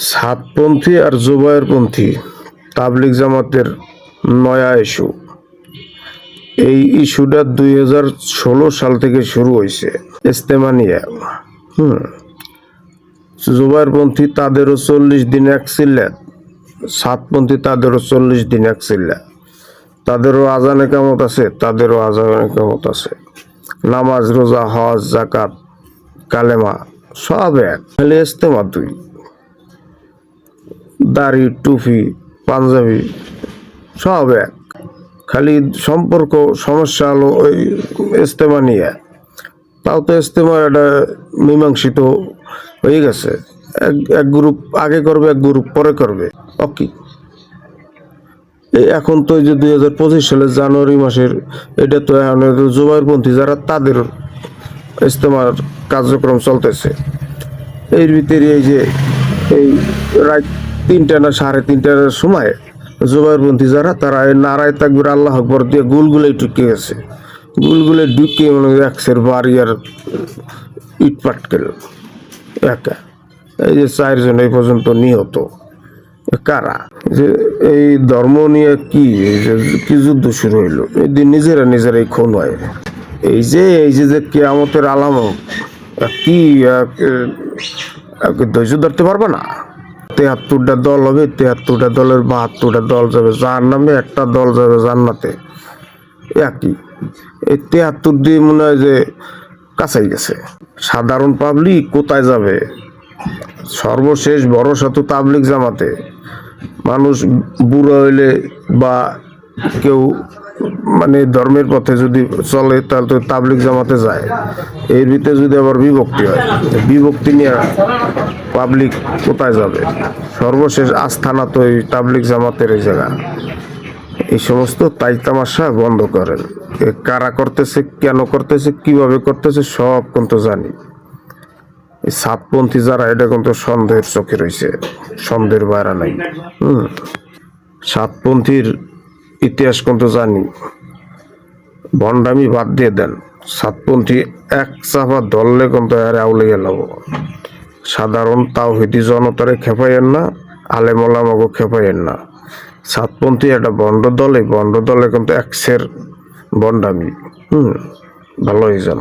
সাতপন্থী আর জুবায়েরপন্থী তাবলিগ জামাতের নয়া ইস্যু। এই ইস্যুটা 2016 সাল থেকে শুরু হয়েছে। ইজতেমা নিয়ে জুবায়েরপন্থী তাদেরও 40 দিন এক সিল্লাত, সাতপন্থী তাদেরও 40 দিন এক সিল্লাত। তাদেরও আজানে কামত আছে, তাদেরও আজানে কামত আছে। নামাজ, রোজা, হজ, জাকাত, কালেমা সব এক, খালি ইজতেমা দুই। দাড়ি, টুপি, পাঞ্জাবি সব এক, খালি সম্পর্ক সমস্যা হলো ওই ইজতেমা নিয়ে। তাও তো ইজতেমা একটা মীমাংসিত হয়ে গেছে। এক গ্রুপ আগে করবে, এক গ্রুপ পরে করবে। ওকে, এখন তো এই যে 2025 সালের জানুয়ারি মাসের এটা তো এখন জুবায়েরপন্থী যারা তাদের ইজতেমার কার্যক্রম চলতেছে। এর ভিতরে এই যে এই রাত 3টা না 3:30টার সময় জুবায়েরপন্থী যারা তারা নারায় তাকবীর আল্লাহু আকবার দিয়ে গুলগুলে ঢুকে গেছে। গুলগুলে ঢুকে মনে একসের বাড়ি আর ইট পাটকেল একা। এই যে 4 জন এই পর্যন্ত নিহত। কারা যে এই ধর্ম নিয়ে কি যুদ্ধ শুরু হইলো? এই নিজেরাই খুন হয়। এই যে কিয়ামতের আলামত কি ধৈর্য ধরতে পারবে না। 73টা দল হবে, 73টা দলের 72টা দল যাবে জাহান্নামে, একটা দল যাবে জান্নাতে। একই এই 73 দিয়ে মনে হয় যে কাছাই গেছে। সাধারণ পাবলিক কোথায় যাবে? সর্বশেষ ভরসা তো তাবলিগ জামাতে। মানুষ বুড়ো হইলে বা কেউ মানে ধর্মের পথে যদি চলে তাহলে তো তাবলিগ জামাতে যায়। এর ভিতরে যদি আবার বিভক্তি হয়, বিভক্তি নিয়ে পাবলিক কোথায় যাবে? সর্বশেষ আস্থানা তো এই তাবলিগ জামাতের এই জায়গা। এই সমস্ত তাই তামাশা বন্ধ করেন। কারা করতেছে, কেন করতেছে, কিভাবে করতেছে সব কিন্তু জানি। এই সাতপন্থী যারা এটা কিন্তু সন্দেহের চোখে রয়েছে, সন্দেহের বাইরে নাই। সাতপন্থীর ইতিহাস কিন্তু জানি। ভণ্ডামি বাদ দিয়ে দেন। সাতপন্থী এক চাপা ধরলে কিন্তু আউলে গেল। সাধারণ তাওহীদি জনতারে খেপাইয়েন না, আলেম ওলামাকে খেপাইয়েন না। সাতপন্থী একটা বন্ড দলে কিন্তু একশের ভণ্ডামি। ভালোই জান।